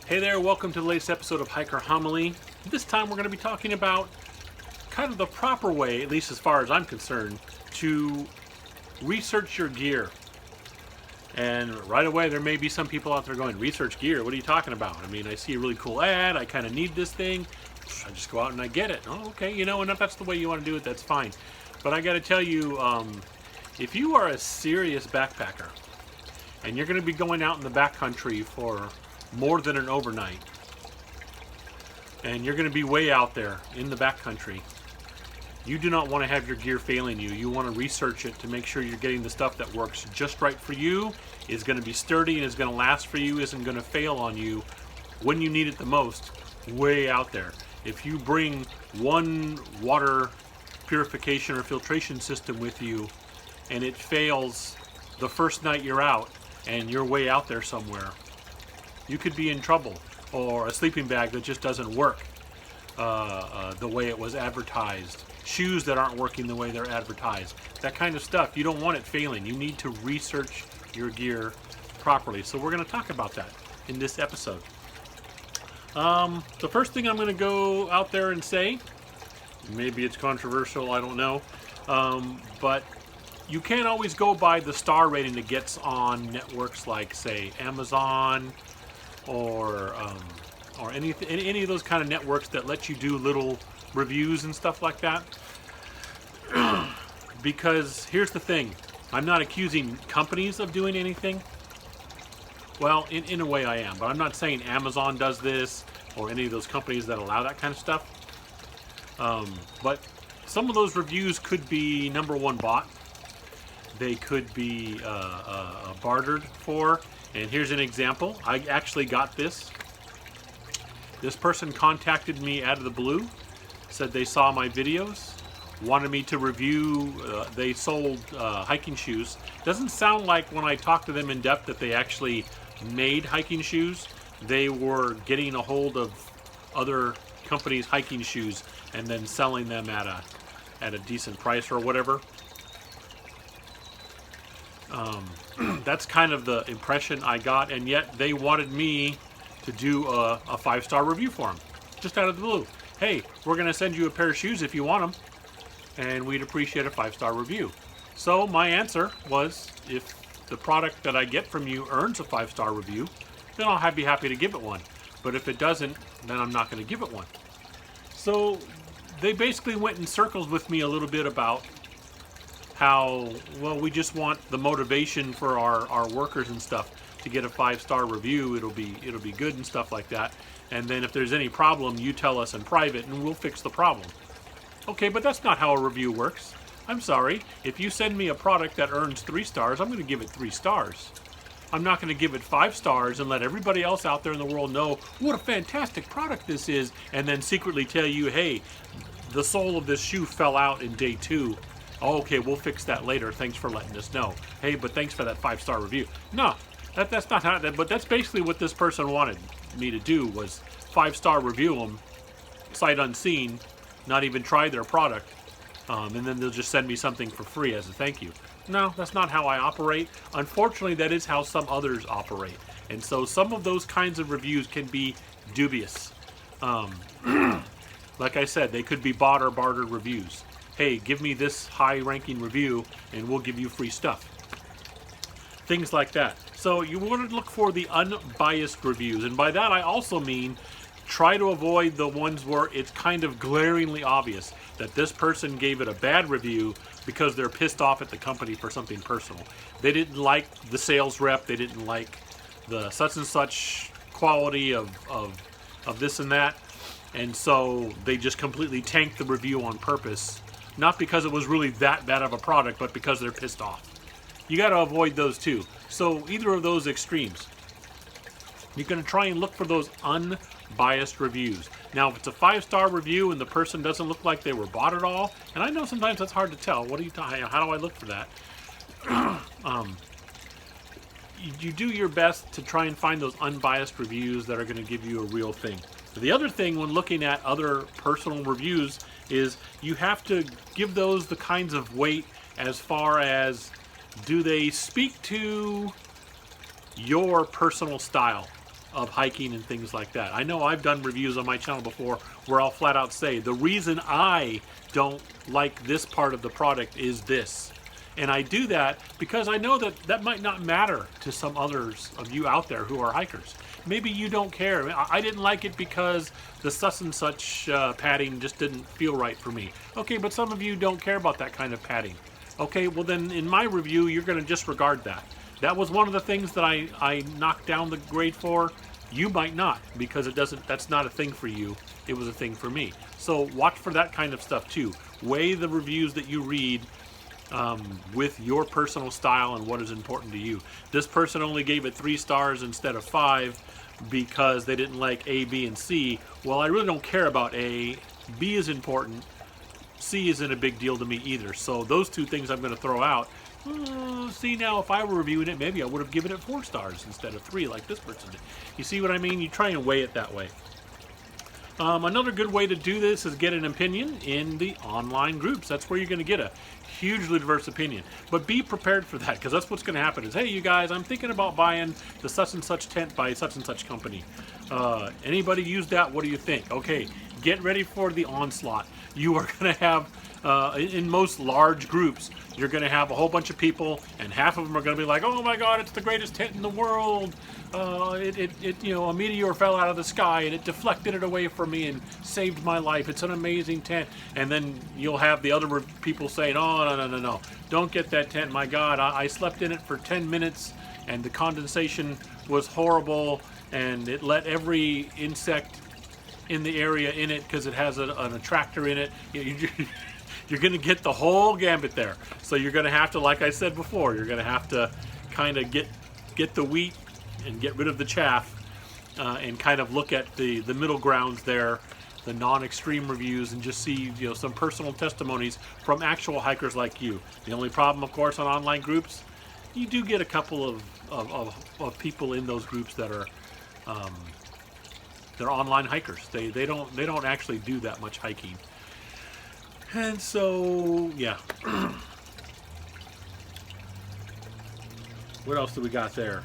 Hey there, welcome to the latest episode of Hiker Homily. This time we're going to be talking about kind of the proper way, at least as far as I'm concerned, to research your gear. And right away there may be some people out there going, research gear, what are you talking about? I mean, I see a really cool ad, I kind of need this thing, I just go out and I get it. Oh, okay, and if that's the way you want to do it, that's fine. But I got to tell you, if you are a serious backpacker, and you're going to be going out in the backcountry for more than an overnight, and you're going to be way out there in the backcountry, you do not want to have your gear failing you. You want to research it to make sure you're getting the stuff that works just right for you, is going to be sturdy and is going to last for you, isn't going to fail on you when you need it the most, way out there. If you bring one water purification or filtration system with you and it fails the first night you're out and you're way out there somewhere, you could be in trouble. Or a sleeping bag that just doesn't work the way it was advertised. Shoes that aren't working the way they're advertised. That kind of stuff. You don't want it failing. You need to research your gear properly. So we're going to talk about that in this episode. The first thing I'm going to go out there and say, maybe it's controversial, I don't know, but you can't always go by the star rating it gets on networks like, say, Amazon, or any of those kind of networks that let you do little reviews and stuff like that. Because here's the thing, I'm not accusing companies of doing anything. Well, in a way I am, but I'm not saying Amazon does this or any of those companies that allow that kind of stuff. But some of those reviews could be, number one, bought. They could be bartered for. And here's an example. I actually got this. This person contacted me out of the blue, said they saw my videos, wanted me to review. They sold hiking shoes. Doesn't sound like when I talked to them in depth that they actually made hiking shoes. They were getting a hold of other companies' hiking shoes and then selling them at a decent price or whatever. That's kind of the impression I got, and yet they wanted me to do a 5-star review for them, just out of the blue. Hey, we're going to send you a pair of shoes if you want them, and we'd appreciate a 5-star review. So my answer was, if the product that I get from you earns a 5-star review, then I'll be happy to give it one. But if it doesn't, then I'm not going to give it one. So they basically went in circles with me a little bit about how, well, we just want the motivation for our workers and stuff to get a 5-star review. It'll be good and stuff like that. And then if there's any problem, you tell us in private and we'll fix the problem. Okay, but that's not how a review works. I'm sorry. If you send me a product that earns 3 stars, I'm going to give it 3 stars. I'm not going to give it 5 stars and let everybody else out there in the world know what a fantastic product this is, and then secretly tell you, hey, the sole of this shoe fell out in day 2. Oh, okay, we'll fix that later. Thanks for letting us know. Hey, but thanks for that 5-star review. No, that's not how. But that's basically what this person wanted me to do, was 5-star review them, sight unseen, not even try their product, and then they'll just send me something for free as a thank you. No, that's not how I operate. Unfortunately, that is how some others operate, and so some of those kinds of reviews can be dubious. Like I said, they could be bought or bartered reviews. Hey, give me this high-ranking review and we'll give you free stuff. Things like that. So you want to look for the unbiased reviews. And by that I also mean try to avoid the ones where it's kind of glaringly obvious that this person gave it a bad review because they're pissed off at the company for something personal. They didn't like the sales rep. They didn't like the such and such quality of this and that. And so they just completely tanked the review on purpose. Not because it was really that bad of a product, but because they're pissed off. You got to avoid those too. So either of those extremes. You're going to try and look for those unbiased reviews. Now, if it's a 5-star review and the person doesn't look like they were bought at all, and I know sometimes that's hard to tell. What are you talking? How do I look for that? You do your best to try and find those unbiased reviews that are going to give you a real thing. The other thing when looking at other personal reviews is you have to give those the kinds of weight as far as, do they speak to your personal style of hiking and things like that. I know I've done reviews on my channel before where I'll flat out say the reason I don't like this part of the product is this. And I do that because I know that that might not matter to some others of you out there who are hikers. Maybe you don't care. I didn't like it because the such and such padding just didn't feel right for me. Okay, but some of you don't care about that kind of padding. Okay, well then in my review, you're going to disregard that. That was one of the things that I knocked down the grade for. You might not, because that's not a thing for you. It was a thing for me. So watch for that kind of stuff too. Weigh the reviews that you read with your personal style and what is important to you. This person only gave it 3 stars instead of 5 because they didn't like A, B, and C. Well, I really don't care about A. B is important. C isn't a big deal to me either. So those 2 things I'm going to throw out. See, now if I were reviewing it, maybe I would have given it 4 stars instead of 3 like this person did. You see what I mean? You try and weigh it that way. Another good way to do this is get an opinion in the online groups. That's where you're going to get a hugely diverse opinion. But be prepared for that, because that's what's going to happen is, hey, you guys, I'm thinking about buying the such and such tent by such and such company. Anybody use that? What do you think? Okay, get ready for the onslaught. You are going to have, in most large groups, you're going to have a whole bunch of people, and half of them are going to be like, oh my God, it's the greatest tent in the world. A meteor fell out of the sky and it deflected it away from me and saved my life. It's an amazing tent. And then you'll have the other people saying, oh, no, don't get that tent. My God, I slept in it for 10 minutes and the condensation was horrible and it let every insect in the area in it because it has an attractor in it. You're going to get the whole gambit there. So you're going to have to, like I said before, you're going to have to kind of get the wheat and get rid of the chaff and kind of look at the middle grounds there, the non-extreme reviews, and just see some personal testimonies from actual hikers like you. The only problem, of course, on online groups, you do get a couple of people in those groups that are they're online hikers. They don't actually do that much hiking. And so, yeah. What else do we got there?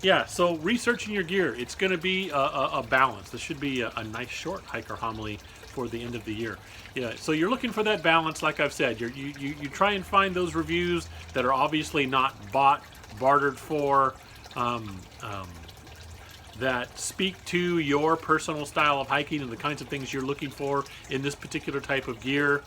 Yeah, so researching your gear, it's going to be a balance. This should be a nice short hiker homily for the end of the year. Yeah, so you're looking for that balance, like I've said. You try and find those reviews that are obviously not bought, bartered for, that speak to your personal style of hiking and the kinds of things you're looking for in this particular type of gear.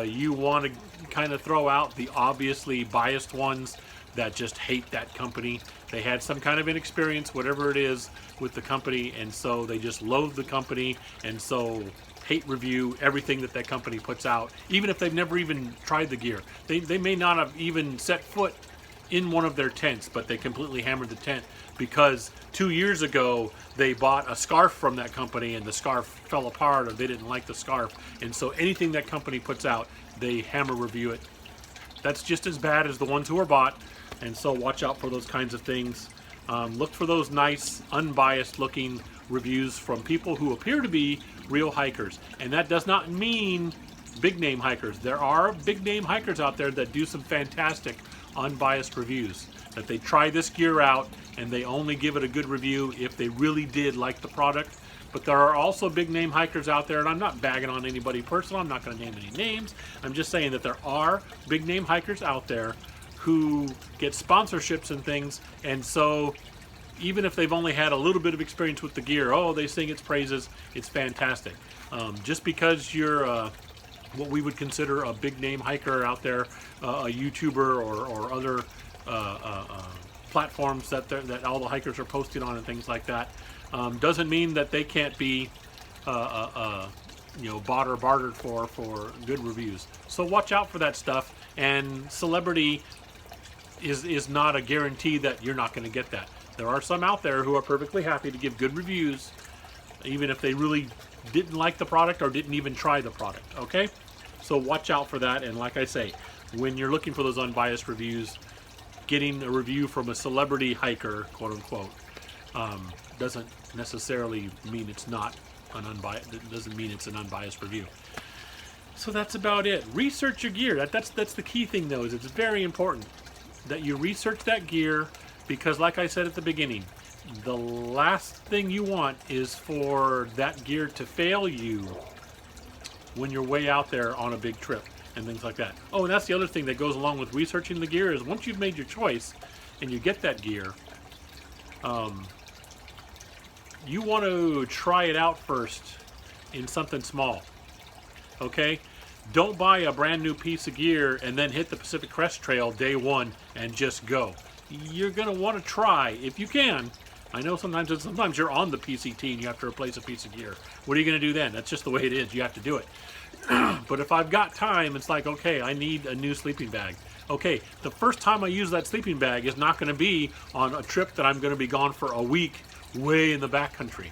You want to kind of throw out the obviously biased ones that just hate that company. They had some kind of inexperience, whatever it is, with the company, and so they just loathe the company, and so hate review everything that company puts out, even if they've never even tried the gear. They may not have even set foot in one of their tents, but they completely hammered the tent because 2 years ago they bought a scarf from that company and the scarf fell apart, or they didn't like the scarf, and so anything that company puts out, they hammer review it. That's just as bad as the ones who are bought, and so watch out for those kinds of things. Look for those nice, unbiased looking reviews from people who appear to be real hikers, and that does not mean big name hikers. There are big name hikers out there that do some fantastic unbiased reviews, that they try this gear out and they only give it a good review if they really did like the product. But there are also big name hikers out there, and I'm not bagging on anybody personal, I'm not going to name any names, I'm just saying that there are big name hikers out there who get sponsorships and things, and so even if they've only had a little bit of experience with the gear, oh, they sing its praises, it's fantastic. Just because you're what we would consider a big name hiker out there, a YouTuber or other platforms that all the hikers are posting on and things like that, doesn't mean that they can't be bought or bartered for good reviews. So watch out for that stuff, and celebrity is not a guarantee that you're not going to get that. There are some out there who are perfectly happy to give good reviews even if they really didn't like the product or didn't even try the product. Okay, so watch out for that. And like I say, when you're looking for those unbiased reviews, getting a review from a celebrity hiker, quote unquote, doesn't necessarily mean it's not an unbiased. It doesn't mean it's an unbiased review. So that's about it. Research your gear. That's the key thing, though. Is it's very important that you research that gear, because, like I said at the beginning, the last thing you want is for that gear to fail you when you're way out there on a big trip and things like that. Oh, and that's the other thing that goes along with researching the gear is once you've made your choice and you get that gear, you want to try it out first in something small. Okay? Don't buy a brand new piece of gear and then hit the Pacific Crest Trail day one and just go. You're going to want to try, if you can. I know sometimes you're on the PCT and you have to replace a piece of gear. What are you going to do then? That's just the way it is. You have to do it. But if I've got time, it's like, okay, I need a new sleeping bag. Okay, the first time I use that sleeping bag is not going to be on a trip that I'm going to be gone for a week way in the backcountry.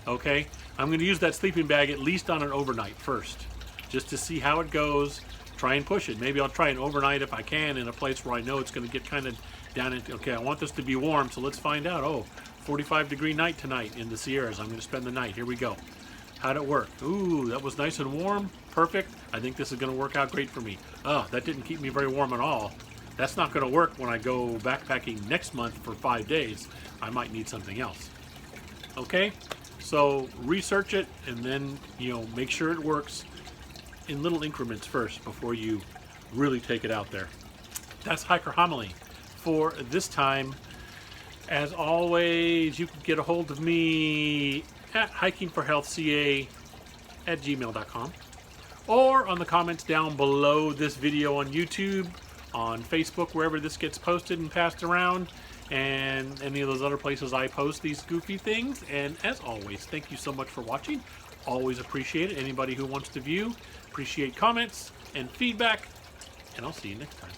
Okay? I'm going to use that sleeping bag at least on an overnight first, just to see how it goes, try and push it. Maybe I'll try an overnight if I can in a place where I know it's going to get kind of down into, okay, I want this to be warm, so let's find out. Oh, 45-degree night tonight in the Sierras. I'm going to spend the night. Here we go. How'd it work? Ooh, that was nice and warm. Perfect. I think this is going to work out great for me. Oh, that didn't keep me very warm at all. That's not going to work when I go backpacking next month for 5 days. I might need something else. Okay? So research it and then, make sure it works in little increments first before you really take it out there. That's Hiker Homily for this time. As always, you can get a hold of me at hikingforhealthca@gmail.com or on the comments down below this video on YouTube, on Facebook, wherever this gets posted and passed around, and any of those other places I post these goofy things. And as always, thank you so much for watching. Always appreciate it. Anybody who wants to view, appreciate comments and feedback, and I'll see you next time.